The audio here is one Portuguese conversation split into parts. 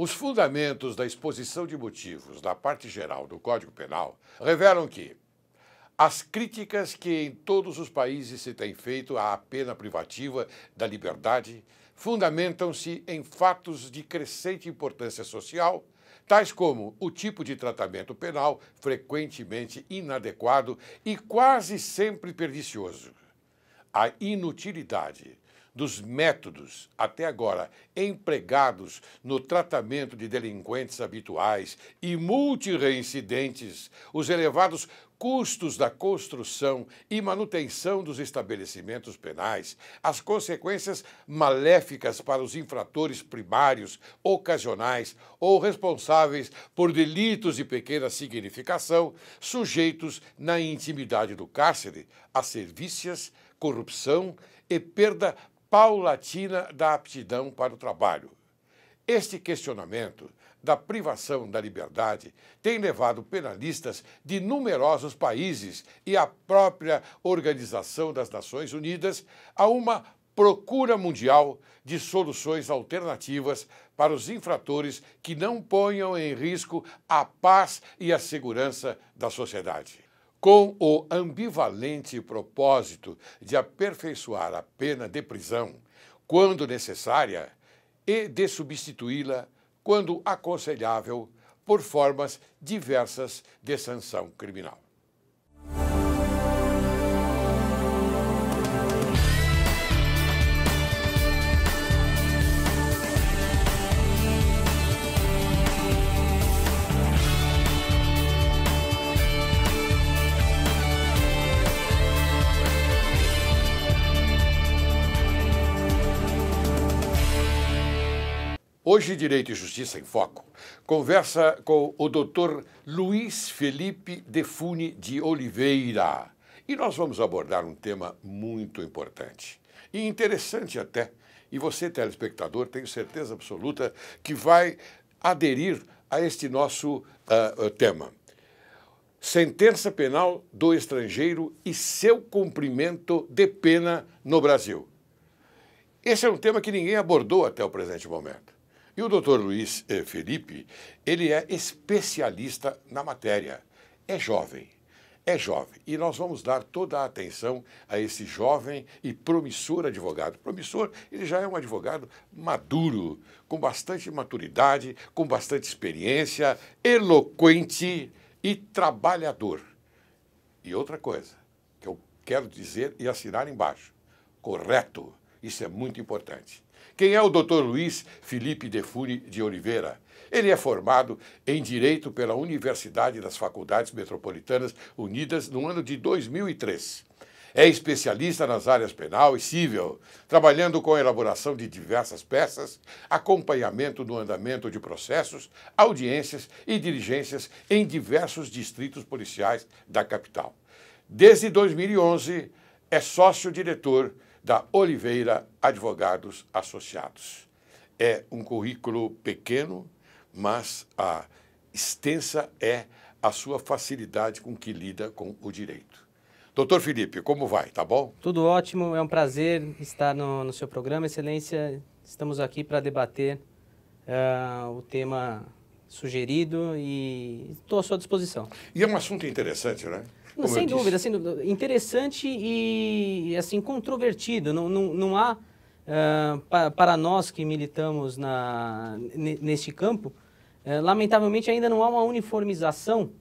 Os fundamentos da exposição de motivos da parte geral do Código Penal revelam que as críticas que em todos os países se têm feito à pena privativa da liberdade fundamentam-se em fatos de crescente importância social, tais como o tipo de tratamento penal frequentemente inadequado e quase sempre pernicioso, a inutilidade dos métodos até agora empregados no tratamento de delinquentes habituais e multireincidentes, os elevados custos da construção e manutenção dos estabelecimentos penais, as consequências maléficas para os infratores primários, ocasionais ou responsáveis por delitos de pequena significação, sujeitos na intimidade do cárcere a servícias, corrupção e perda paulatina da aptidão para o trabalho. Este questionamento da privação da liberdade tem levado penalistas de numerosos países e a própria Organização das Nações Unidas a uma procura mundial de soluções alternativas para os infratores que não ponham em risco a paz e a segurança da sociedade. Com o ambivalente propósito de aperfeiçoar a pena de prisão, quando necessária, e de substituí-la, quando aconselhável, por formas diversas de sanção criminal. Hoje, Direito e Justiça em Foco conversa com o Dr. Luiz Felipe Defune de Oliveira. E nós vamos abordar um tema muito importante e interessante até. E você, telespectador, tenho certeza absoluta que vai aderir a este nosso tema. Sentença penal do estrangeiro e seu cumprimento de pena no Brasil. Esse é um tema que ninguém abordou até o presente momento. E o doutor Luiz Felipe, ele é especialista na matéria. É jovem. E nós vamos dar toda a atenção a esse jovem e promissor advogado. Promissor, ele já é um advogado maduro, com bastante maturidade, com bastante experiência, eloquente e trabalhador. E outra coisa que eu quero dizer e assinar embaixo, correto. Isso é muito importante. Quem é o Dr. Luiz Felipe Defune de Oliveira? Ele é formado em Direito pela Universidade das Faculdades Metropolitanas Unidas no ano de 2003. É especialista nas áreas penal e civil, trabalhando com a elaboração de diversas peças, acompanhamento no andamento de processos, audiências e diligências em diversos distritos policiais da capital. Desde 2011, é sócio-diretor da Oliveira Advogados Associados. É um currículo pequeno, mas a extensa é a sua facilidade com que lida com o direito. Doutor Felipe, como vai? Tá bom? Tudo ótimo, é um prazer estar no seu programa, Excelência. Estamos aqui para debater o tema sugerido e estou à sua disposição. E é um assunto interessante, né? Sem dúvida, interessante e assim controvertido. Não há, para nós que militamos neste campo, lamentavelmente ainda não há uma uniformização.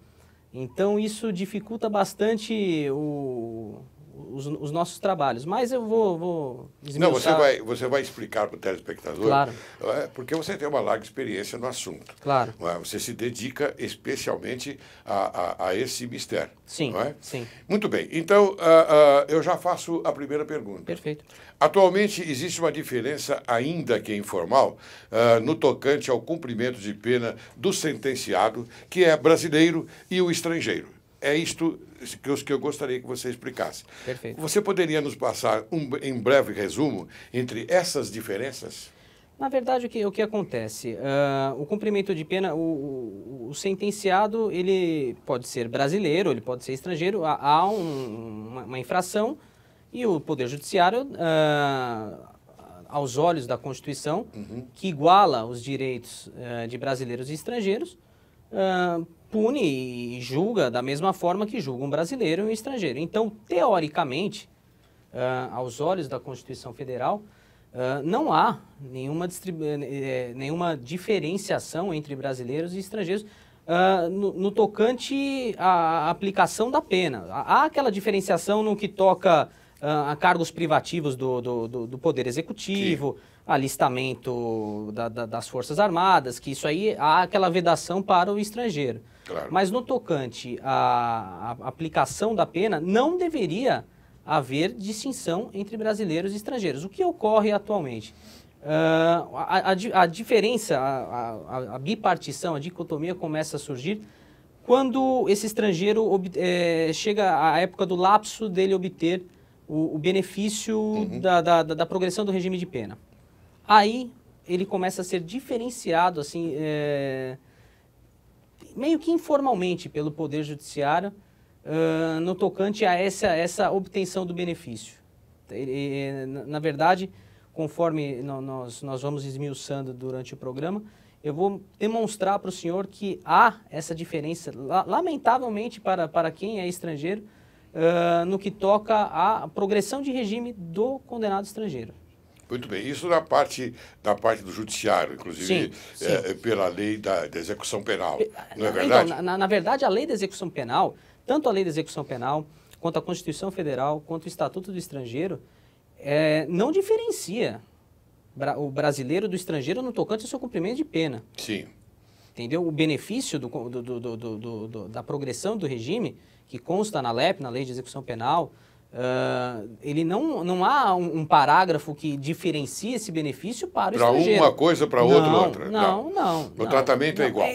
Então isso dificulta bastante os nossos trabalhos. Mas eu vou esmiuçar... Não, você vai explicar para o telespectador, claro, porque você tem uma larga experiência no assunto. Claro. Você se dedica especialmente a esse mistério. Sim, não é? Sim. Muito bem. Então, eu já faço a primeira pergunta. Perfeito. Atualmente, existe uma diferença, ainda que informal, no tocante ao cumprimento de pena do sentenciado, que é brasileiro, e o estrangeiro. É isto que eu gostaria que você explicasse. Perfeito. Você poderia nos passar em breve resumo entre essas diferenças? Na verdade, o que acontece? O cumprimento de pena, o sentenciado, ele pode ser brasileiro, ele pode ser estrangeiro, há uma infração e o Poder Judiciário aos olhos da Constituição, que iguala os direitos de brasileiros e estrangeiros, pune e julga da mesma forma que julga um brasileiro e um estrangeiro. Então, teoricamente, aos olhos da Constituição Federal, não há nenhuma diferenciação entre brasileiros e estrangeiros no tocante à aplicação da pena. Há aquela diferenciação no que toca a cargos privativos do Poder Executivo, alistamento das Forças Armadas, que isso aí há aquela vedação para o estrangeiro. Claro. Mas no tocante à aplicação da pena, não deveria haver distinção entre brasileiros e estrangeiros. O que ocorre atualmente? A diferença, a bipartição, a dicotomia começa a surgir quando esse estrangeiro chega à época do lapso dele obter o benefício da progressão do regime de pena. Aí ele começa a ser diferenciado, assim, meio que informalmente pelo Poder Judiciário, no tocante a essa obtenção do benefício. Na verdade, conforme nós vamos esmiuçando durante o programa, eu vou demonstrar para o senhor que há essa diferença, lamentavelmente para quem é estrangeiro, no que toca à progressão de regime do condenado estrangeiro. Muito bem. Isso da parte do judiciário, inclusive Sim. Pela lei da execução penal, não é verdade? Então, na verdade, a lei da execução penal, tanto a lei da execução penal, quanto a Constituição Federal, quanto o Estatuto do Estrangeiro, não diferencia o brasileiro do estrangeiro no tocante ao seu cumprimento de pena. Sim. Entendeu? O benefício da progressão do regime, que consta na LEP, na Lei de Execução Penal, ele não há um parágrafo que diferencie esse benefício para o estrangeiro. Para uma coisa, para outra. Não. O tratamento é igual.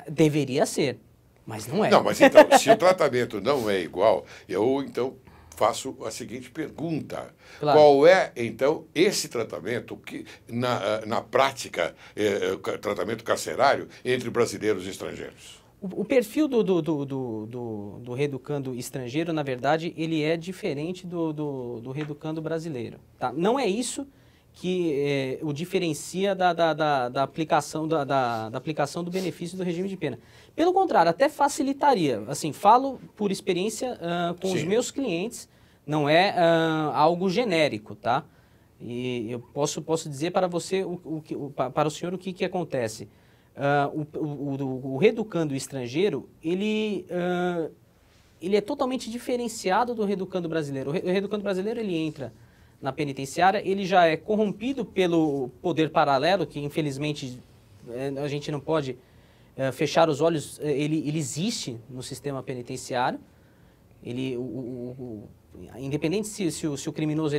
Deveria ser, mas não é. Não, mas então, se o tratamento não é igual, eu então faço a seguinte pergunta. Claro. Qual é, então, esse tratamento que, na prática, tratamento carcerário entre brasileiros e estrangeiros? O perfil do reeducando estrangeiro, na verdade, ele é diferente do reeducando brasileiro. Tá? Não é isso que o diferencia da aplicação do benefício do regime de pena. Pelo contrário, até facilitaria. Assim, falo por experiência com os meus clientes, não é algo genérico, tá? E eu posso dizer para você, para o senhor, o que acontece. O reeducando estrangeiro, ele é totalmente diferenciado do reeducando brasileiro. O reeducando brasileiro, ele entra na penitenciária, ele já é corrompido pelo poder paralelo, que infelizmente a gente não pode fechar os olhos, ele existe no sistema penitenciário. Independente se o criminoso,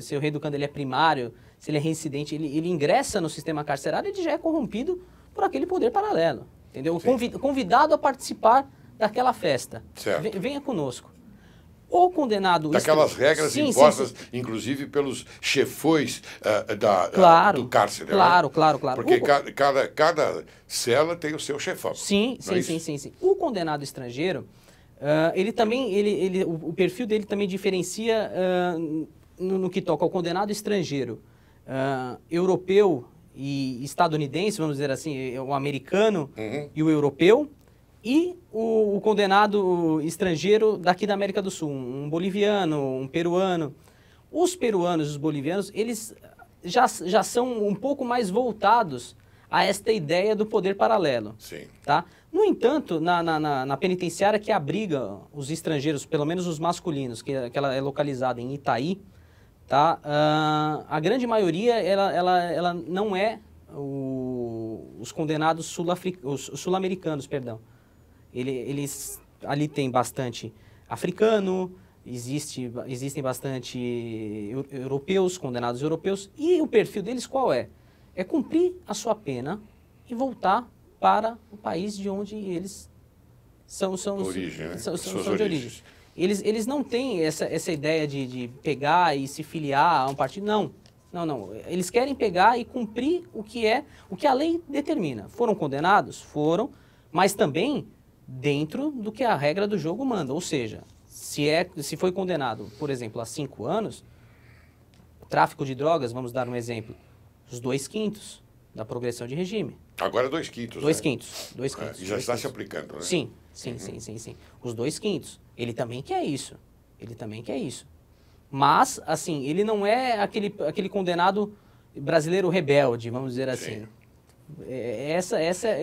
se o reeducando ele é primário, se ele é reincidente, ele ingressa no sistema carcerário, ele já é corrompido por aquele poder paralelo, entendeu? Convidado a participar daquela festa. Certo. Venha conosco. O condenado... Daquelas regras impostas, inclusive, pelos chefões do cárcere. Claro. Porque cada cela tem o seu chefão. Sim. O condenado estrangeiro, ele também, o perfil dele também diferencia no que toca ao condenado estrangeiro europeu e estadunidense, vamos dizer assim, o americano e o europeu, e o condenado estrangeiro daqui da América do Sul, um boliviano, um peruano. Os peruanos e os bolivianos, eles já são um pouco mais voltados a esta ideia do poder paralelo. Sim. Tá? No entanto, na penitenciária que abriga os estrangeiros, pelo menos os masculinos, que ela é localizada em Itaí, tá? A grande maioria ela não é os condenados sul-americanos, perdão. Eles ali tem bastante africano, existem bastante europeus, condenados europeus, e o perfil deles qual é? É cumprir a sua pena e voltar para o país de onde eles são de origem. Eles não têm essa ideia de pegar e se filiar a um partido, não. Eles querem pegar e cumprir o que a lei determina. Foram condenados? Foram, mas também dentro do que a regra do jogo manda. Ou seja, se foi condenado, por exemplo, a 5 anos, tráfico de drogas, vamos dar um exemplo, os 2/5 da progressão de regime. Agora 2/5, 2/5. 2/5. E já está se aplicando, né? Sim. Os 2/5. Ele também quer isso. Ele também quer isso. Mas, assim, ele não é aquele condenado brasileiro rebelde, vamos dizer assim. Sim.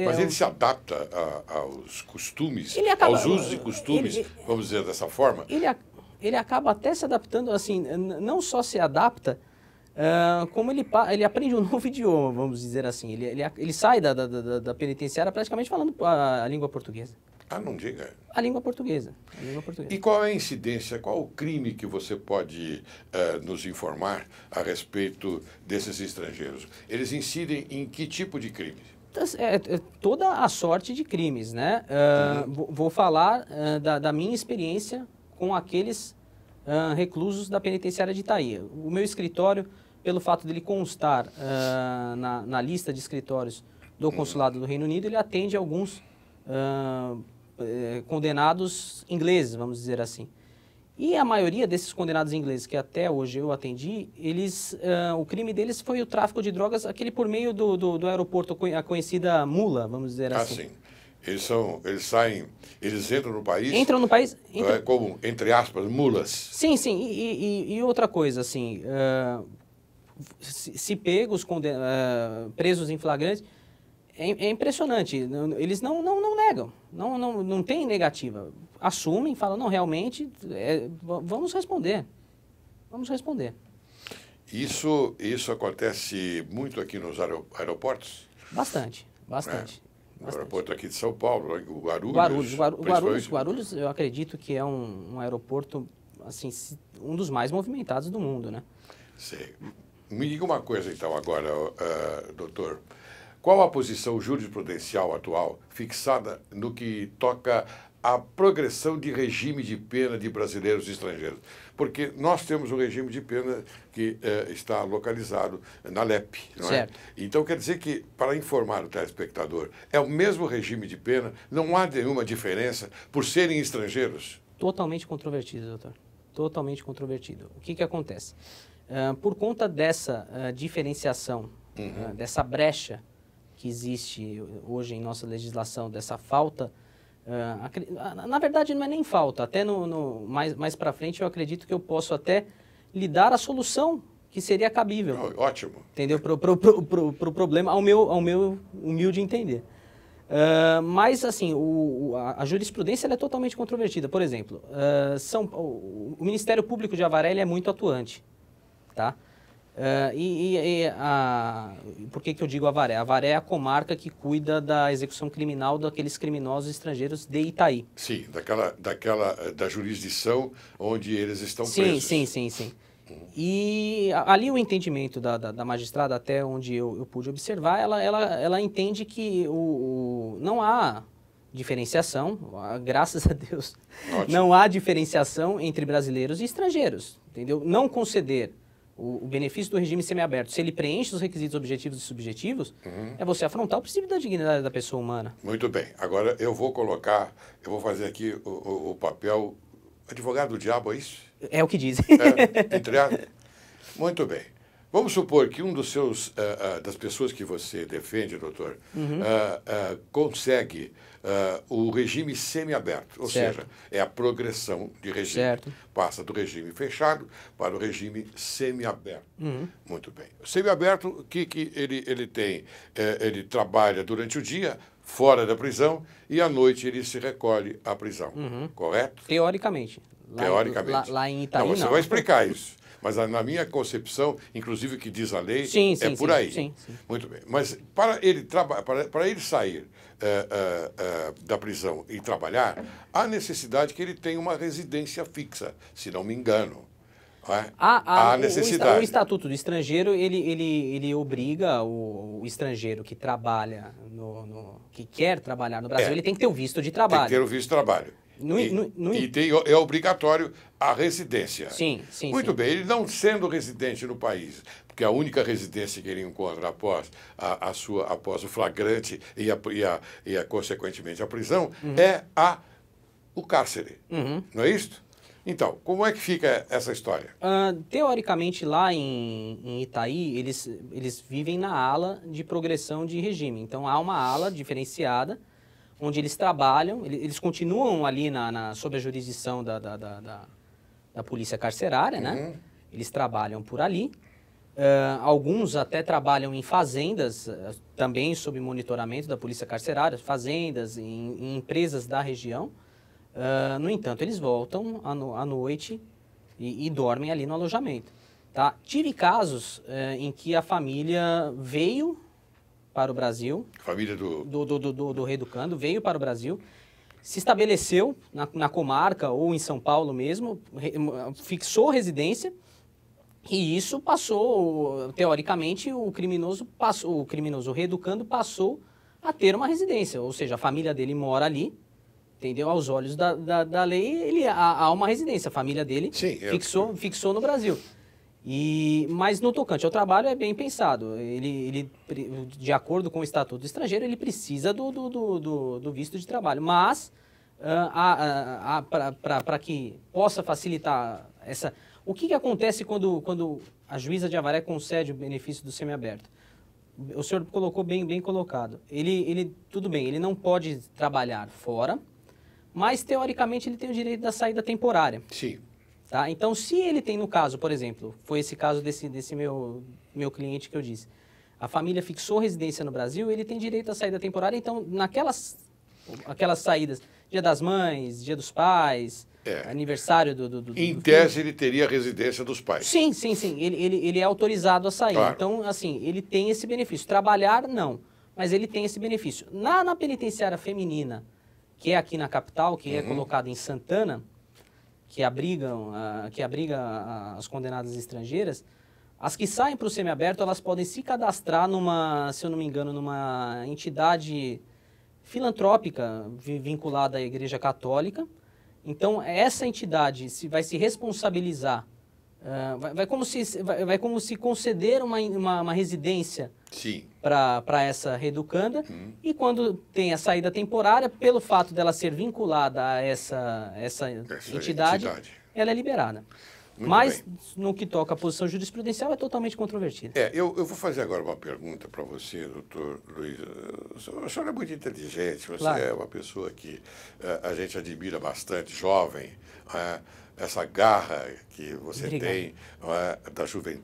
Mas ele se adapta aos costumes, acaba, aos usos e costumes, vamos dizer dessa forma? Ele acaba até se adaptando, assim, não só se adapta, como ele aprende um novo idioma, vamos dizer assim. Ele sai da penitenciária praticamente falando a língua portuguesa. Ah, não diga. A língua portuguesa. E qual é a incidência, qual o crime que você pode nos informar a respeito desses estrangeiros? Eles incidem em que tipo de crime? Toda a sorte de crimes, né? Vou falar da minha experiência com aqueles reclusos da penitenciária de Itaí. O meu escritório, pelo fato dele constar na lista de escritórios do Consulado do Reino Unido, ele atende alguns condenados ingleses, vamos dizer assim. E a maioria desses condenados ingleses que até hoje eu atendi, o crime deles foi o tráfico de drogas, aquele por meio do aeroporto, a conhecida mula, vamos dizer assim. Ah, sim. Eles entram no país... Entram no país... como, entre aspas, mulas. Sim. E outra coisa, assim, se pegos, presos em flagrante, é impressionante. Eles não negam, não tem negativa. Assumem, falam, não, realmente, vamos responder. Vamos responder. Isso acontece muito aqui nos aeroportos? Bastante. No aeroporto aqui de São Paulo, o Guarulhos, eu acredito que é um aeroporto, assim, um dos mais movimentados do mundo, né? Sei. Me diga uma coisa, então, agora, doutor. Qual a posição jurisprudencial atual fixada no que toca à progressão de regime de pena de brasileiros e estrangeiros? Porque nós temos um regime de pena que está localizado na LEP, não é? Então, quer dizer que, para informar o telespectador, é o mesmo regime de pena, não há nenhuma diferença por serem estrangeiros? Totalmente controvertido, doutor. Totalmente controvertido. O que acontece? Por conta dessa diferenciação, dessa brecha que existe hoje em nossa legislação, dessa falta, na verdade não é nem falta, até mais para frente eu acredito que eu posso até lhe dar a solução que seria cabível. Ótimo. Entendeu? Pro problema, ao meu humilde entender. Mas, assim, a jurisprudência ela é totalmente controvertida. Por exemplo, o Ministério Público de Avaré ele é muito atuante, tá? Por que eu digo Avaré? Avaré é a comarca que cuida da execução criminal daqueles criminosos estrangeiros de Itaí. Sim, da jurisdição onde eles estão presos. Sim. E ali o entendimento da magistrada, até onde eu pude observar, ela entende que não há diferenciação, graças a Deus, não há diferenciação entre brasileiros e estrangeiros, entendeu? Não conceder o benefício do regime semiaberto, se ele preenche os requisitos objetivos e subjetivos, é você afrontar o princípio da dignidade da pessoa humana. Muito bem. Agora eu vou fazer aqui o papel advogado do diabo, é isso? É o que dizem. Entre aspas. Muito bem. Vamos supor que um das pessoas que você defende, doutor, consegue o regime semiaberto, ou seja, é a progressão de regime. Certo. Passa do regime fechado para o regime semiaberto. Muito bem. O semiaberto, o que ele tem? Ele trabalha durante o dia, fora da prisão, e à noite ele se recolhe à prisão. Correto? Teoricamente. Teoricamente. Lá em Itaí, não. Você vai explicar isso. Mas na minha concepção, inclusive o que diz a lei, por aí. Sim. Muito bem. Mas para ele sair da prisão e trabalhar, há necessidade que ele tenha uma residência fixa, se não me engano. Há necessidade. O Estatuto do Estrangeiro, ele obriga o estrangeiro que trabalha, que quer trabalhar no Brasil, ele tem que ter o visto de trabalho. Tem que ter o visto de trabalho. É obrigatório a residência. Sim. Muito bem, ele não sendo residente no país, porque a única residência que ele encontra após o flagrante e consequentemente a prisão é o cárcere. Não é isso? Então, como é que fica essa história? Teoricamente, lá em Itaí, eles vivem na ala de progressão de regime. Então, há uma ala diferenciada, onde eles trabalham, eles continuam ali sob a jurisdição da polícia carcerária, né? Eles trabalham por ali. Alguns até trabalham em fazendas, também sob monitoramento da polícia carcerária, fazendas, em empresas da região. No entanto, eles voltam à noite e dormem ali no alojamento. Tá? Tive casos em que a família veio para o Brasil, Família do reeducando, veio para o Brasil, se estabeleceu na comarca ou em São Paulo mesmo, fixou residência, e isso passou, teoricamente, o reeducando passou a ter uma residência, ou seja, a família dele mora ali, entendeu? Aos olhos da lei, há uma residência, a família dele fixou no Brasil. Mas no tocante ao trabalho é bem pensado. Ele, de acordo com o Estatuto do Estrangeiro, ele precisa do visto de trabalho. Mas, para que possa facilitar essa... O que acontece quando a juíza de Avaré concede o benefício do semiaberto? O senhor colocou bem colocado. Tudo bem, ele não pode trabalhar fora, mas teoricamente ele tem o direito da saída temporária. Sim. Tá? Então, se ele tem, no caso, por exemplo, foi esse caso desse meu cliente que eu disse, a família fixou residência no Brasil, ele tem direito à saída temporária, então, aquelas saídas, Dia das Mães, Dia dos Pais, aniversário do Em tese, ele teria a residência dos pais. Sim. Ele é autorizado a sair. Claro. Então, assim, ele tem esse benefício. Trabalhar, não. Mas ele tem esse benefício. Na penitenciária feminina, que é aqui na capital, que é colocada em Santana, que abriga as condenadas estrangeiras, as que saem para o semiaberto, elas podem se cadastrar se eu não me engano, numa entidade filantrópica vinculada à Igreja Católica. Então, essa entidade vai se responsabilizar, vai como se conceder uma residência para essa reeducanda, e quando tem a saída temporária, pelo fato dela ser vinculada a essa entidade, ela é liberada. Mas, no que toca à posição jurisprudencial, é totalmente controvertida. Eu vou fazer agora uma pergunta para você, doutor Luiz. O senhor é muito inteligente, você é uma pessoa que a gente admira bastante, jovem, essa garra que você tem,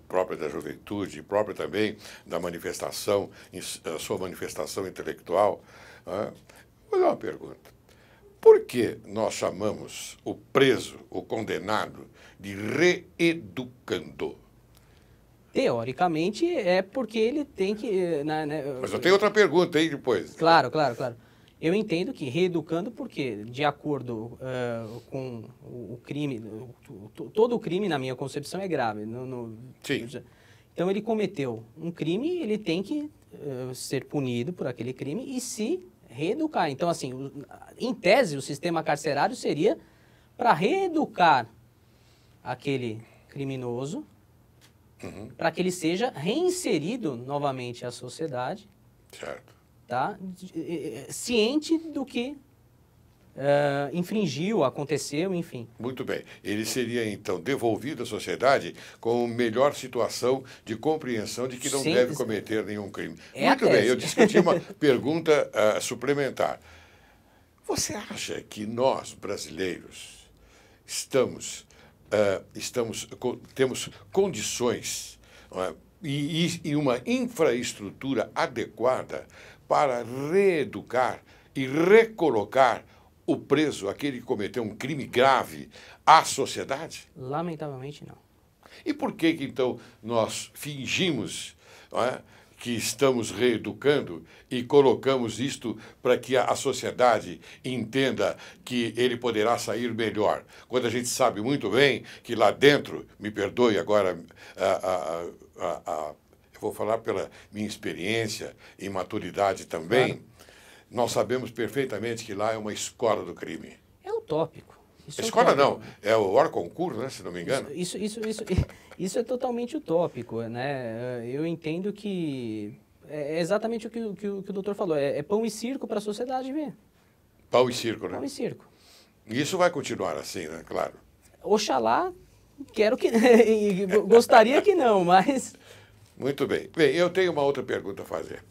própria da juventude, própria também da manifestação, a sua manifestação intelectual. Vou fazer uma pergunta. Por que nós chamamos o preso, o condenado, de reeducando? Teoricamente, é porque ele tem que... Mas eu tenho outra pergunta aí depois. Claro. Eu entendo que reeducando porque, de acordo com o crime, todo o crime, na minha concepção, é grave. Sim. Então, ele cometeu um crime, ele tem que ser punido por aquele crime e se reeducar. Então, assim, em tese, o sistema carcerário seria para reeducar aquele criminoso, para que ele seja reinserido novamente à sociedade. Certo. Tá? Ciente do que infringiu, aconteceu, enfim. Muito bem. Ele seria, então, devolvido à sociedade com melhor situação de compreensão de que não deve cometer nenhum crime. Muito bem, eu discuti uma pergunta suplementar. Você acha que nós, brasileiros, temos condições e uma infraestrutura adequada para reeducar e recolocar o preso, aquele que cometeu um crime grave, à sociedade? Lamentavelmente, não. E por que então, nós fingimos que estamos reeducando e colocamos isto para que a sociedade entenda que ele poderá sair melhor, quando a gente sabe muito bem que lá dentro, me perdoe agora, eu vou falar pela minha experiência e maturidade também, claro. Nós sabemos perfeitamente que lá é uma escola do crime. É utópico. Escola não, é o Orconcourt, né, se não me engano. Isso é totalmente utópico, né? Eu entendo que é exatamente o que o doutor falou, é pão e circo para a sociedade ver. Pão e circo, né? Pão e circo. E isso vai continuar assim, né? Claro. Oxalá, quero que... gostaria que não, mas... Muito bem. Bem, eu tenho uma outra pergunta a fazer.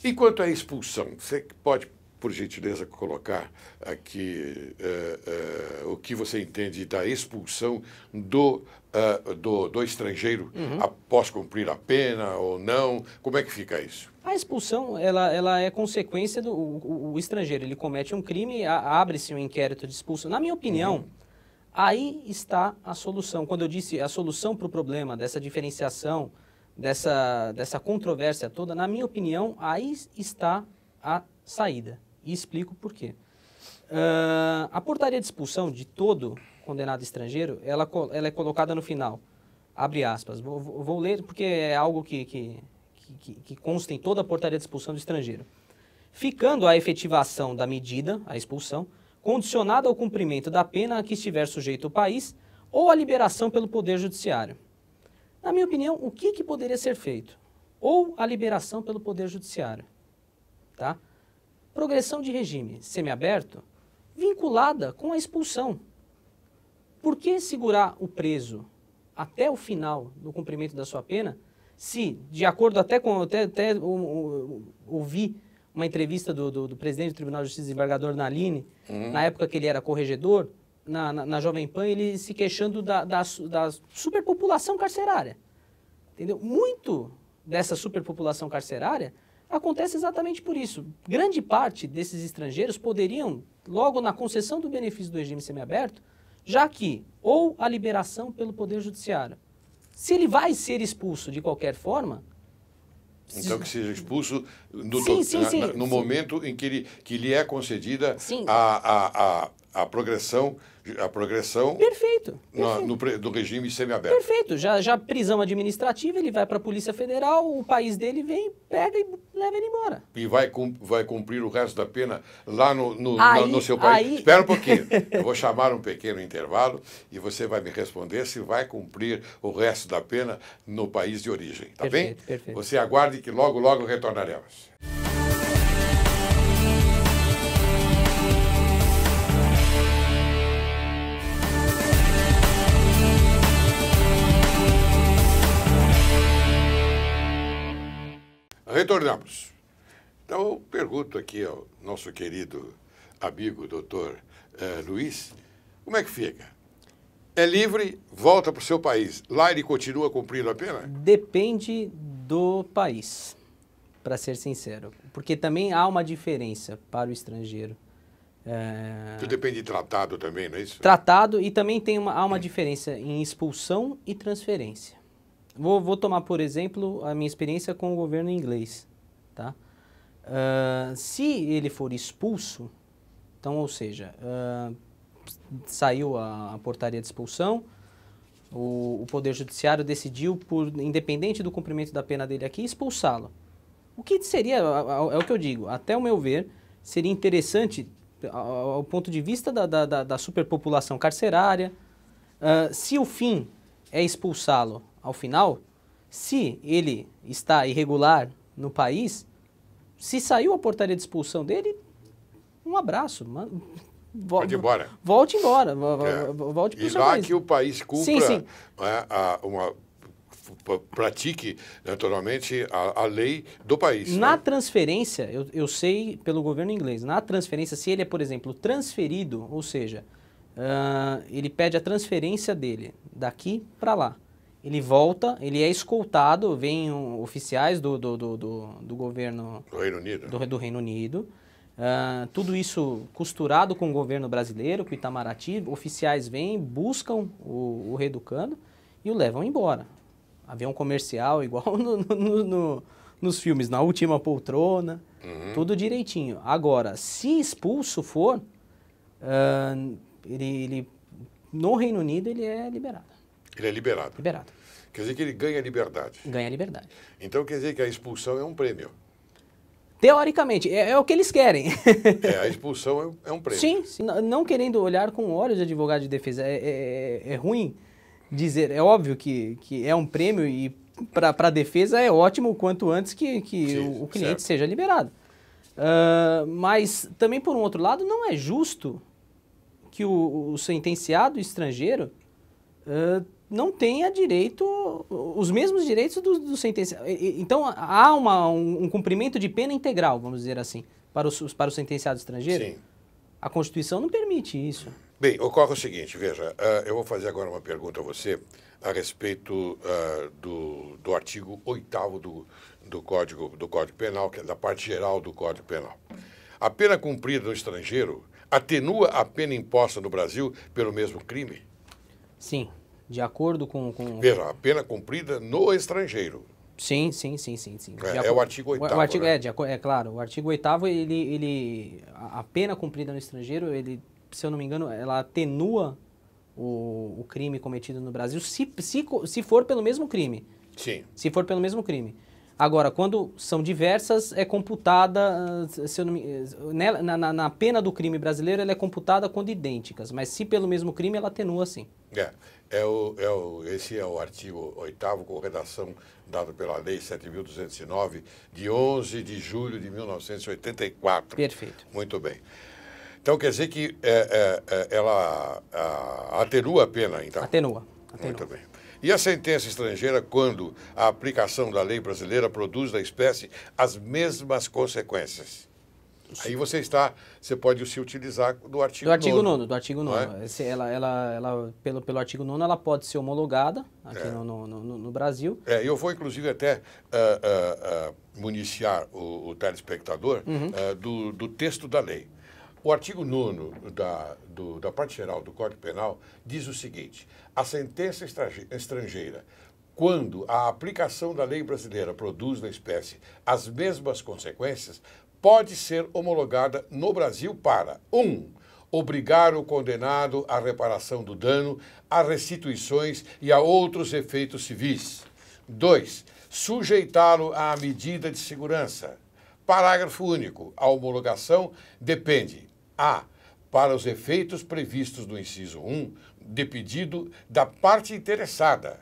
Enquanto à expulsão, você pode, por gentileza, colocar aqui o que você entende da expulsão do estrangeiro após cumprir a pena ou não? Como é que fica isso? A expulsão, ela é consequência do o estrangeiro. Ele comete um crime, abre-se um inquérito de expulsão. Na minha opinião, aí está a solução. Quando eu disse a solução para o problema, dessa diferenciação, dessa controvérsia toda, na minha opinião, aí está a saída. E explico por quê. A portaria de expulsão de todo condenado estrangeiro, ela é colocada no final. Abre aspas. Vou ler porque é algo que consta em toda a portaria de expulsão do estrangeiro. Ficando a efetivação da medida, a expulsão, condicionada ao cumprimento da pena a que estiver sujeito o país ou a liberação pelo Poder Judiciário. Na minha opinião, o que poderia ser feito? Ou a liberação pelo Poder Judiciário. Tá? Progressão de regime semiaberto vinculada com a expulsão. Por que segurar o preso até o final do cumprimento da sua pena, se, de acordo até ouvi uma entrevista do presidente do Tribunal de Justiça, desembargador Nalini, na época que ele era corregedor, na Jovem Pan, ele se queixando da superpopulação carcerária. Entendeu? Muito dessa superpopulação carcerária acontece exatamente por isso. Grande parte desses estrangeiros poderiam, logo na concessão do benefício do regime semiaberto, já que ou a liberação pelo Poder Judiciário. Se ele vai ser expulso de qualquer forma... Então que seja expulso no sim. momento em que lhe é concedida a progressão Perfeito. do regime semiaberto. Perfeito. Já prisão administrativa, ele vai para a Polícia Federal, o país dele vem, pega e leva ele embora. E vai cumprir o resto da pena lá no seu país. Espera um pouquinho. Eu vou chamar um pequeno intervalo e você vai me responder se vai cumprir o resto da pena no país de origem. Tá bem? Perfeito. Você aguarde que logo, logo retornaremos. Retornamos. Então, eu pergunto aqui ao nosso querido amigo doutor Luiz, como é que fica? É livre, volta para o seu país. Lá ele continua cumprindo a pena? Depende do país, para ser sincero. Porque também há uma diferença para o estrangeiro. Tudo depende de tratado também, não é isso? Tratado, e também há uma diferença em expulsão e transferência. Vou tomar, por exemplo, a minha experiência com o governo inglês. Tá? Se ele for expulso, então, ou seja, saiu a portaria de expulsão, o Poder Judiciário decidiu, independente do cumprimento da pena dele aqui, expulsá-lo. O que seria, é o que eu digo, até o meu ver, seria interessante, ao ponto de vista da superpopulação carcerária, se o fim é expulsá-lo ao final, se ele está irregular no país, se saiu a portaria de expulsão dele, um abraço. Volte embora. Volte embora. Volte para o seu lá país. Que o país cumpra, sim. pratique, naturalmente, a lei do país. Na transferência, eu sei pelo governo inglês, na transferência, se ele é, por exemplo, transferido, ou seja, ele pede a transferência dele daqui para lá. Ele volta, ele é escoltado, vem oficiais do governo... Do Reino Unido. Do Reino Unido. Tudo isso costurado com o governo brasileiro, com o Itamaraty. Oficiais vêm, buscam o reeducando e o levam embora. Avião comercial, igual nos filmes, Na Última Poltrona, tudo direitinho. Agora, se expulso for, no Reino Unido ele é liberado. Ele é liberado. Liberado. Quer dizer que ele ganha liberdade. Ganha liberdade. Então quer dizer que a expulsão é um prêmio. Teoricamente, é o que eles querem. A expulsão é um prêmio. Sim, não querendo olhar com olhos de advogado de defesa. É ruim dizer, é óbvio que é um prêmio e para a defesa é ótimo o quanto antes que o cliente seja liberado. Mas também, por um outro lado, não é justo que o sentenciado estrangeiro não tenha os mesmos direitos do sentenciado. Então, há um cumprimento de pena integral, vamos dizer assim, para o sentenciado estrangeiro? Sim. A Constituição não permite isso. Bem, ocorre o seguinte, veja, eu vou fazer agora uma pergunta a você a respeito do artigo 8º do Código Penal, que é da parte geral do Código Penal. A pena cumprida no estrangeiro atenua a pena imposta no Brasil pelo mesmo crime? Sim, de acordo com... Veja, a pena cumprida no estrangeiro. Sim. É o artigo 8º, né? Claro, o artigo 8º, a pena cumprida no estrangeiro, se eu não me engano, ela atenua o crime cometido no Brasil, se for pelo mesmo crime. Sim. Se for pelo mesmo crime. Agora, quando são diversas, é computada, se eu não na pena do crime brasileiro, ela é computada quando idênticas, mas se pelo mesmo crime, ela atenua sim. Esse é o artigo 8º, com redação dada pela Lei 7.209, de 11 de julho de 1984. Perfeito. Muito bem. Então, quer dizer que ela atenua a pena, então? Atenua. Muito bem. E a sentença estrangeira, quando a aplicação da lei brasileira produz da espécie as mesmas consequências? Aí você pode se utilizar do artigo 9º. Do artigo 9º. Ela, pelo artigo 9º, ela pode ser homologada aqui no Brasil. Eu vou, inclusive, até municiar o telespectador do texto da lei. O artigo 9º da parte geral do Código Penal diz o seguinte: a sentença estrangeira, quando a aplicação da lei brasileira produz na espécie as mesmas consequências, pode ser homologada no Brasil para 1. Obrigar o condenado à reparação do dano, a restituições e a outros efeitos civis. 2. Sujeitá-lo à medida de segurança. Parágrafo único. A homologação depende: a. Para os efeitos previstos no inciso 1, de pedido da parte interessada.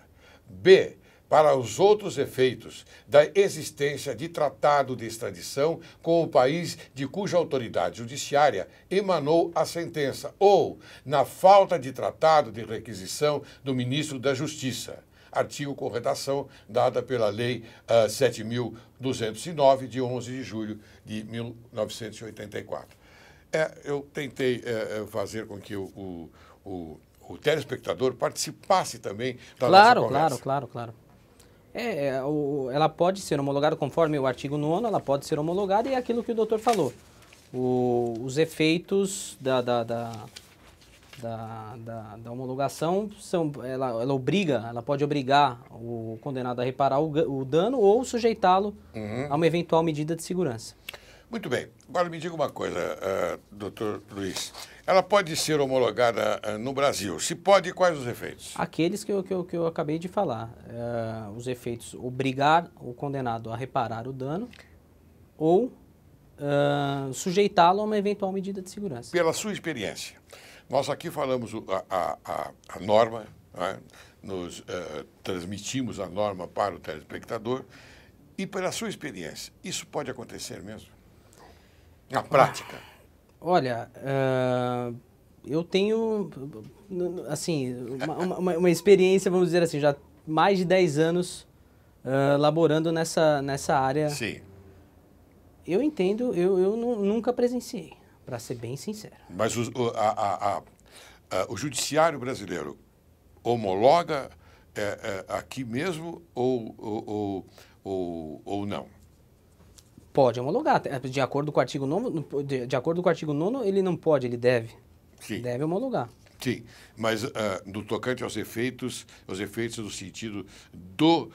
B. Para os outros efeitos da existência de tratado de extradição com o país de cuja autoridade judiciária emanou a sentença, ou na falta de tratado de requisição do ministro da Justiça. Artigo com redação dada pela Lei 7.209, de 11 de julho de 1984. Eu tentei fazer com que o telespectador participasse também da nossa conversa. Claro. Ela pode ser homologada conforme o artigo 9º, ela pode ser homologada, e é aquilo que o doutor falou. Os efeitos da homologação ela pode obrigar o condenado a reparar o dano ou sujeitá-lo a uma eventual medida de segurança. Muito bem. Agora me diga uma coisa, doutor Luiz. Ela pode ser homologada no Brasil. Se pode, quais os efeitos? Aqueles que eu acabei de falar. Os efeitos: obrigar o condenado a reparar o dano ou sujeitá-lo a uma eventual medida de segurança. Pela sua experiência, nós aqui falamos a norma, né? Transmitimos a norma para o telespectador, e pela sua experiência, isso pode acontecer mesmo? Na prática? Olha, eu tenho, assim, uma experiência, vamos dizer assim, já mais de 10 anos laborando nessa área. Sim. Eu entendo, eu nunca presenciei, para ser bem sincero. Mas o judiciário brasileiro homologa aqui mesmo ou não? Pode homologar. De acordo com o artigo 9º, de acordo com o artigo 9º, ele não pode, ele deve. Sim. Deve homologar. Sim, mas no tocante aos efeitos no sentido do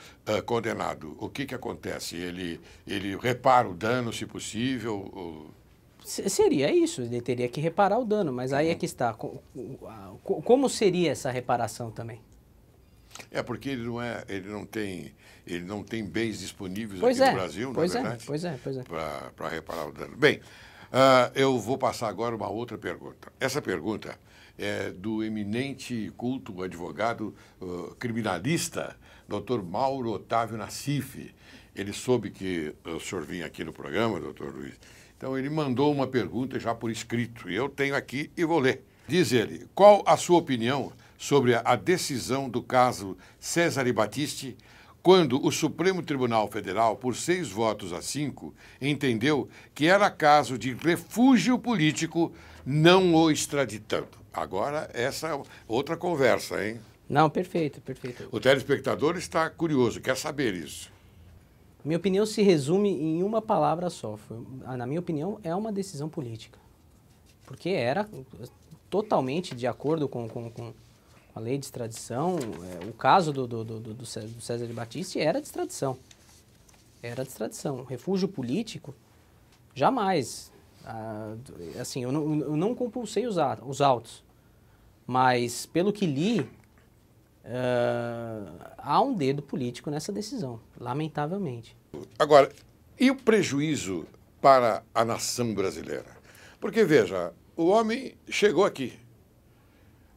condenado, o que acontece? Ele repara o dano, se possível? Seria isso, ele teria que reparar o dano, mas aí é que está. Como seria essa reparação também? Porque ele não tem bens disponíveis aqui no Brasil, na verdade? Pois é. Para reparar o dano. Bem, eu vou passar agora uma outra pergunta. Essa pergunta é do eminente culto advogado criminalista, Dr. Mauro Otávio Nassif. Ele soube que o senhor vinha aqui no programa, doutor Luiz. Então, ele mandou uma pergunta já por escrito, e eu tenho aqui e vou ler. Diz ele, qual a sua opinião sobre a decisão do caso Cesare Battisti, quando o Supremo Tribunal Federal, por 6 votos a 5, entendeu que era caso de refúgio político, não o extraditando? Agora, essa é outra conversa, hein? Não, perfeito, perfeito. O telespectador está curioso, quer saber isso. Minha opinião se resume em uma palavra só. Na minha opinião, é uma decisão política. Porque era totalmente de acordo com a lei de extradição. O caso do Cesare Battisti era de extradição. Era de extradição. Refúgio político, jamais. Assim, eu não compulsei os autos. Mas, pelo que li, há um dedo político nessa decisão, lamentavelmente. Agora, e o prejuízo para a nação brasileira? Porque, veja, o homem chegou aqui,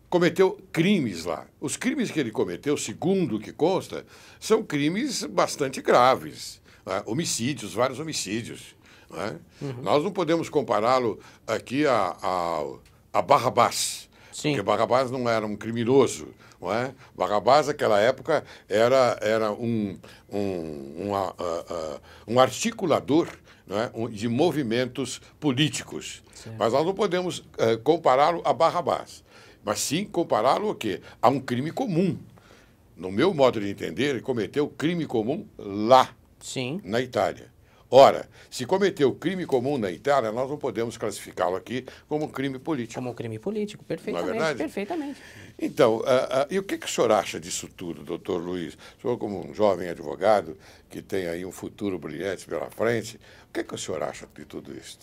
cometeu crimes lá. Os crimes que ele cometeu, segundo o que consta, são crimes bastante graves. Né? Homicídios, vários homicídios. Né? Nós não podemos compará-lo aqui a Barrabás. Sim. Porque Barrabás não era um criminoso. Não é? Barrabás, naquela época, era um articulador, não é? De movimentos políticos. Certo. Mas nós não podemos compará-lo a Barrabás. Mas sim compará-lo a quê? A um crime comum. No meu modo de entender, ele cometeu crime comum lá, Sim. na Itália. Ora, se cometeu crime comum na Itália, nós não podemos classificá-lo aqui como crime político. Como um crime político, perfeitamente. Não é verdade? Perfeitamente. Então, e o que o senhor acha disso tudo, doutor Luiz? O senhor, como um jovem advogado, que tem aí um futuro brilhante pela frente, o que o senhor acha de tudo isso?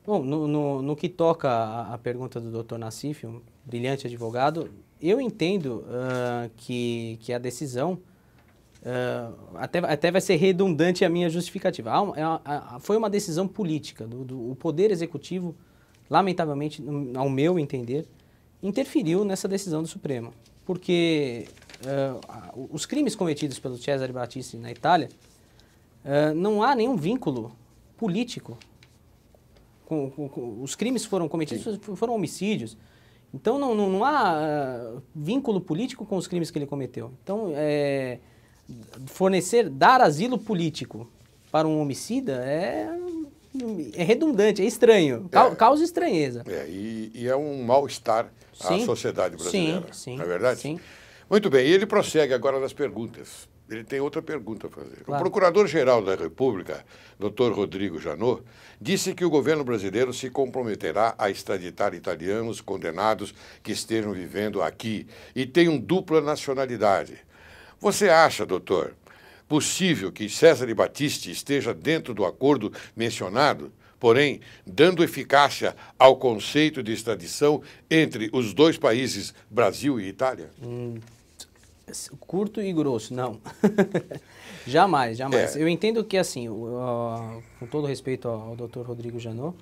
Bom, no que toca a pergunta do Dr. Nassif, um brilhante advogado, eu entendo que a decisão, até vai ser redundante a minha justificativa, foi uma decisão política. O Poder Executivo, lamentavelmente, ao meu entender, interferiu nessa decisão do Supremo. Porque os crimes cometidos pelo Cesare Battisti na Itália, não há nenhum vínculo político. Os crimes que foram cometidos foram homicídios. Então, não há vínculo político com os crimes que ele cometeu. Então, dar asilo político para um homicida é redundante, é estranho, causa estranheza. E é um mal-estar à sociedade brasileira. Sim, não é verdade? Sim. Muito bem, e ele prossegue agora nas perguntas. Ele tem outra pergunta a fazer. Claro. O Procurador-Geral da República, Dr. Rodrigo Janot, disse que o governo brasileiro se comprometerá a extraditar italianos condenados que estejam vivendo aqui e tenham dupla nacionalidade. Você acha, doutor, possível que Cesare Battisti esteja dentro do acordo mencionado, porém, dando eficácia ao conceito de extradição entre os dois países, Brasil e Itália? Curto e grosso, não. Jamais. Eu entendo que, assim, com todo respeito ao Dr. Rodrigo Janot,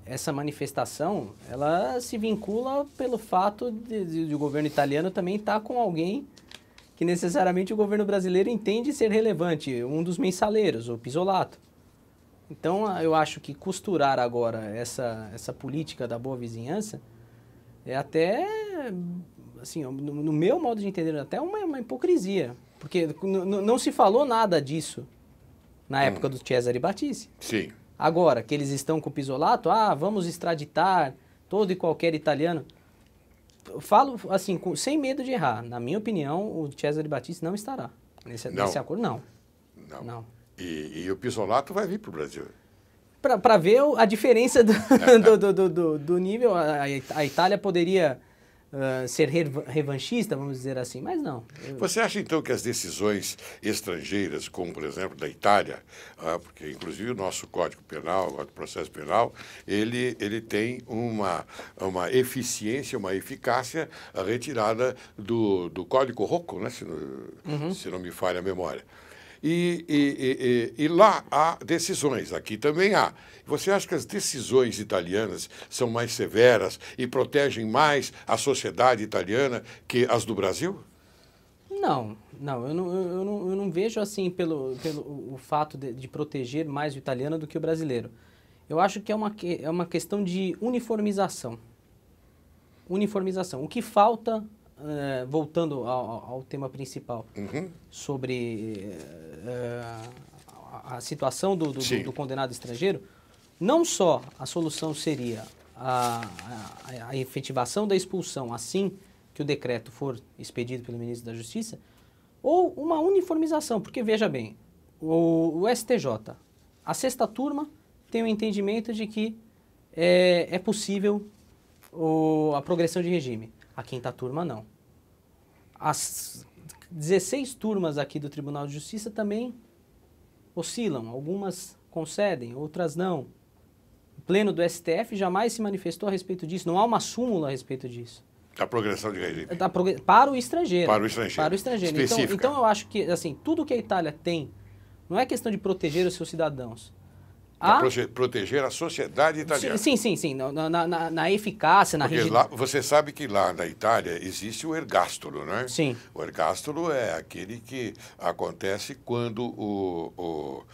essa manifestação, ela se vincula pelo fato de o governo italiano também estar com alguém que necessariamente o governo brasileiro entende ser relevante, um dos mensaleiros, o Pisolato. Então, eu acho que costurar agora essa política da boa vizinhança é até, assim, no meu modo de entender, até uma hipocrisia. Porque não se falou nada disso na época do Cesare Battisti. Sim. Agora, que eles estão com o Pisolato, vamos extraditar todo e qualquer italiano. Falo, assim, sem medo de errar. Na minha opinião, o Cesare Battisti não estará nesse acordo. Não. E o Pisolato vai vir para o Brasil. Para ver a diferença do nível, a Itália poderia ser revanchista, vamos dizer assim, mas não. Você acha, então, que as decisões estrangeiras, como, por exemplo, da Itália, porque, inclusive, o nosso Código Penal, o Código de Processo Penal, ele tem uma eficiência, uma eficácia retirada do Código Rocco, né, se não me falha a memória. E lá há decisões, aqui também há. Você acha que as decisões italianas são mais severas e protegem mais a sociedade italiana que as do Brasil? Não, eu não vejo assim pelo o fato de proteger mais o italiano do que o brasileiro. Eu acho que é uma questão de uniformização. uniformização. O que falta, voltando ao tema principal, sobre a situação do condenado estrangeiro, não só a solução seria a efetivação da expulsão assim que o decreto for expedido pelo ministro da Justiça, ou uma uniformização, porque veja bem, o STJ, a sexta turma tem o entendimento de que é possível a progressão de regime. A quinta turma não. As 16 turmas aqui do Tribunal de Justiça também oscilam, algumas concedem, outras não. O pleno do STF jamais se manifestou a respeito disso, não há uma súmula a respeito disso. A progressão de regime. Para o estrangeiro. Para o estrangeiro. Para o estrangeiro. Então eu acho que assim, tudo que a Itália tem não é questão de proteger os seus cidadãos. Proteger a sociedade italiana. Sim. Na eficácia, na rigidez. Lá, você sabe que lá na Itália existe o ergástulo, não é? Sim. O ergástulo é aquele que acontece quando o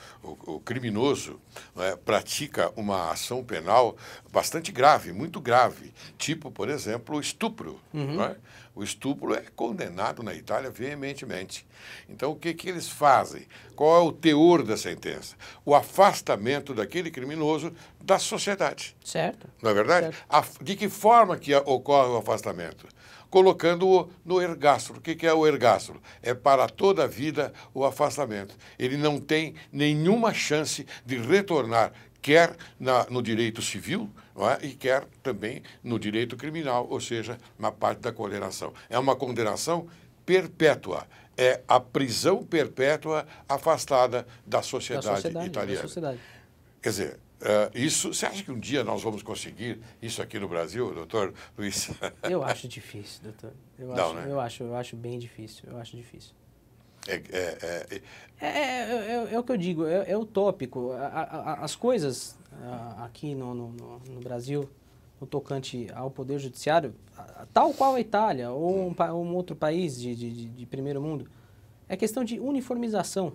criminoso, não é, pratica uma ação penal bastante grave, muito grave. Tipo, por exemplo, o estupro. Não é? O estupro é condenado na Itália veementemente. Então, o que eles fazem? Qual é o teor da sentença? O afastamento daquele criminoso da sociedade. Certo. Não é verdade? Certo. De que forma que ocorre o afastamento? Colocando-o no ergástulo. O que é o ergástulo? É para toda a vida o afastamento. Ele não tem nenhuma chance de retornar, quer no direito civil, não é? E quer também no direito criminal, ou seja, na parte da condenação. É uma condenação perpétua. É a prisão perpétua afastada da sociedade italiana. Da sociedade. Quer dizer, você acha que um dia nós vamos conseguir isso aqui no Brasil, doutor Luiz? Eu acho difícil, doutor. Eu acho bem difícil. Eu acho difícil. É o que eu digo, é utópico. As coisas aqui no Brasil, no tocante ao Poder Judiciário, tal qual a Itália ou um outro país de primeiro mundo, é questão de uniformização.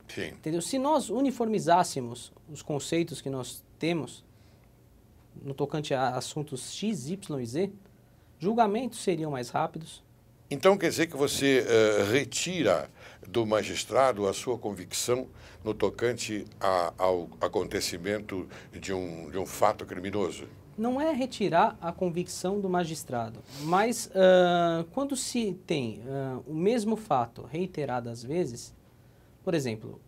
Sim. Entendeu? Se nós uniformizássemos os conceitos que nós temos no tocante a assuntos X, Y e Z, julgamentos seriam mais rápidos. Então quer dizer que você retira do magistrado a sua convicção no tocante ao acontecimento de um fato criminoso? Não é retirar a convicção do magistrado, mas quando se tem o mesmo fato reiteradas vezes, por exemplo,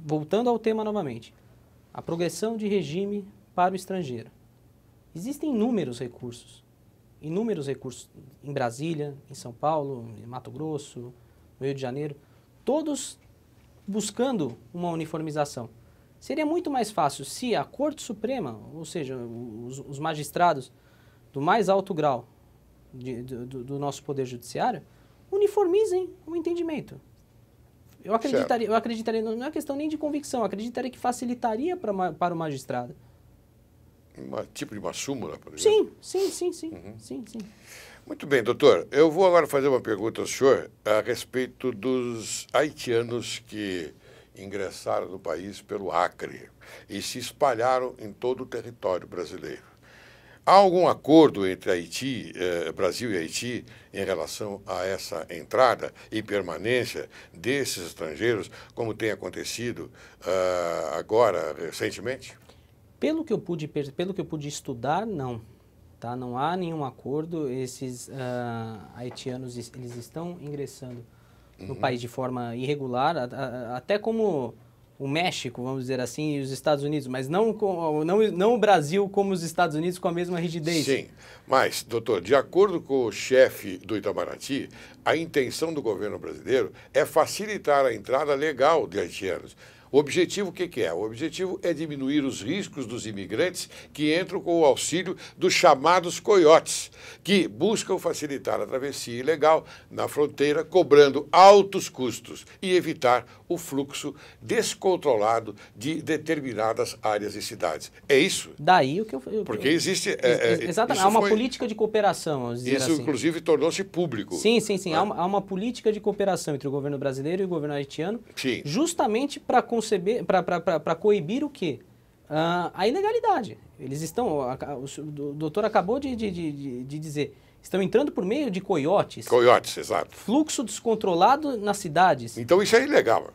voltando ao tema novamente, a progressão de regime para o estrangeiro. Existem inúmeros recursos em Brasília, em São Paulo, em Mato Grosso, no Rio de Janeiro, todos buscando uma uniformização. Seria muito mais fácil se a Corte Suprema, ou seja, os magistrados do mais alto grau do nosso Poder Judiciário, uniformizem o entendimento. Eu acreditaria, não é questão nem de convicção, eu acreditaria que facilitaria para o magistrado. Tipo de uma súmula, por exemplo? Sim. Muito bem, doutor. Eu vou agora fazer uma pergunta ao senhor a respeito dos haitianos que ingressaram no país pelo Acre e se espalharam em todo o território brasileiro. Há algum acordo entre Brasil e Haiti em relação a essa entrada e permanência desses estrangeiros, como tem acontecido agora, recentemente? Pelo que eu pude estudar, não. Tá? Não há nenhum acordo. Esses haitianos eles estão ingressando no país de forma irregular, até como o México, vamos dizer assim, e os Estados Unidos, mas não o Brasil como os Estados Unidos com a mesma rigidez. Sim, mas, doutor, de acordo com o chefe do Itamaraty, a intenção do governo brasileiro é facilitar a entrada legal de haitianos. O objetivo, o que é? O objetivo é diminuir os riscos dos imigrantes que entram com o auxílio dos chamados coiotes, que buscam facilitar a travessia ilegal na fronteira, cobrando altos custos e evitar o fluxo descontrolado de determinadas áreas e cidades. É isso? Daí o que eu... Porque existe... exatamente, há uma política de cooperação, vamos dizer assim. Isso, inclusive, tornou-se público. Sim. Há uma política de cooperação entre o governo brasileiro e o governo haitiano, justamente para coibir o quê? a ilegalidade. Eles estão, o doutor acabou de dizer, estão entrando por meio de coiotes. Coiotes, exato. Fluxo descontrolado nas cidades. Então isso é ilegal.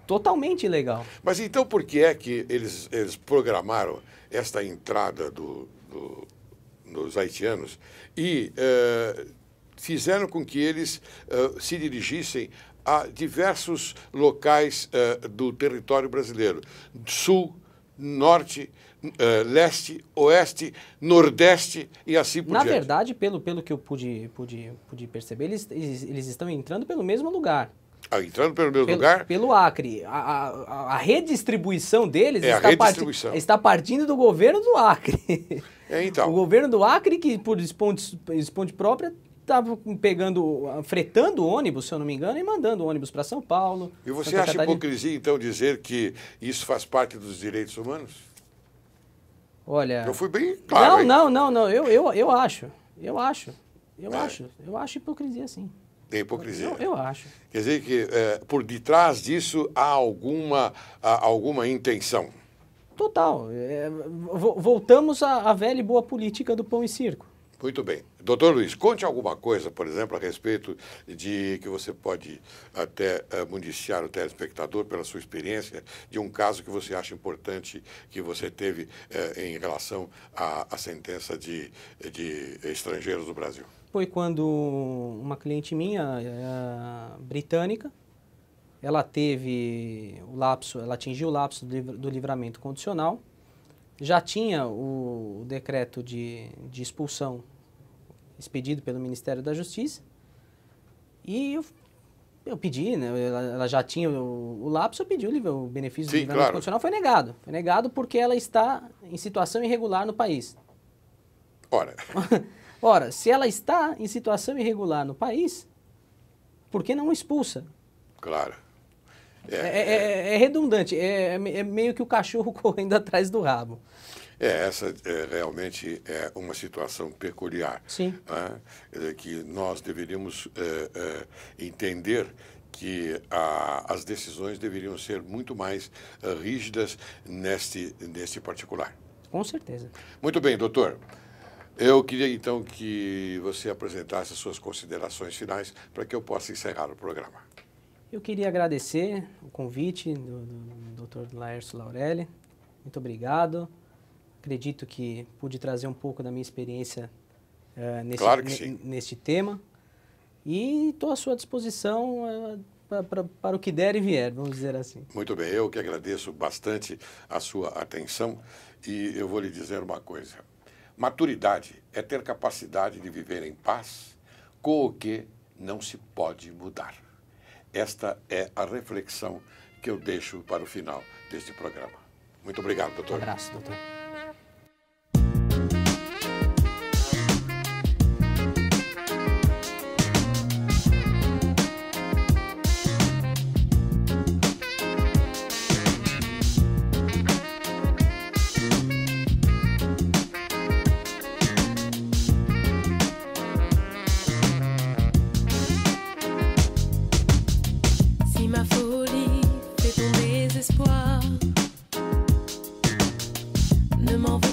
Totalmente ilegal. Mas então por que é que eles programaram esta entrada dos haitianos e fizeram com que eles se dirigissem a diversos locais do território brasileiro? Sul, norte, leste, oeste, nordeste e assim por diante. Na verdade, pelo que eu pude perceber, eles estão entrando pelo mesmo lugar. Entrando pelo mesmo lugar? Pelo Acre. A redistribuição deles está partindo do governo do Acre. Então. O governo do Acre, que por esponte própria, estava fretando ônibus, se eu não me engano, e mandando ônibus para São Paulo. E você acha hipocrisia, então, dizer que isso faz parte dos direitos humanos? Olha... Eu fui bem claro. Não. Eu acho hipocrisia, sim. Tem hipocrisia. Eu acho. Quer dizer que por detrás disso há alguma intenção. Total. Voltamos à velha e boa política do pão e circo. Muito bem. Doutor Luiz, conte alguma coisa, por exemplo, a respeito de que você pode até municiar o telespectador pela sua experiência de um caso que você acha importante que você teve em relação à sentença de estrangeiros do Brasil. Foi quando uma cliente minha, britânica, ela atingiu o lapso do livramento condicional, já tinha o decreto de expulsão expedido pelo Ministério da Justiça e eu pedi, né, ela já tinha o lapso, eu pedi o benefício do livramento condicional, foi negado. Foi negado porque ela está em situação irregular no país. Ora, se ela está em situação irregular no país, por que não expulsa? Claro. É redundante, é meio que o cachorro correndo atrás do rabo. Essa realmente é uma situação peculiar. Sim. Né? Que nós deveríamos entender que as decisões deveriam ser muito mais rígidas neste particular. Com certeza. Muito bem, doutor. Eu queria, então, que você apresentasse as suas considerações finais para que eu possa encerrar o programa. Eu queria agradecer o convite do Dr. Laércio Laurelli. Muito obrigado. Acredito que pude trazer um pouco da minha experiência neste tema. E estou à sua disposição para o que der e vier, vamos dizer assim. Muito bem, eu que agradeço bastante a sua atenção e eu vou lhe dizer uma coisa. Maturidade é ter capacidade de viver em paz com o que não se pode mudar. Esta é a reflexão que eu deixo para o final deste programa. Muito obrigado, doutor. Um abraço, doutor. Ne m'en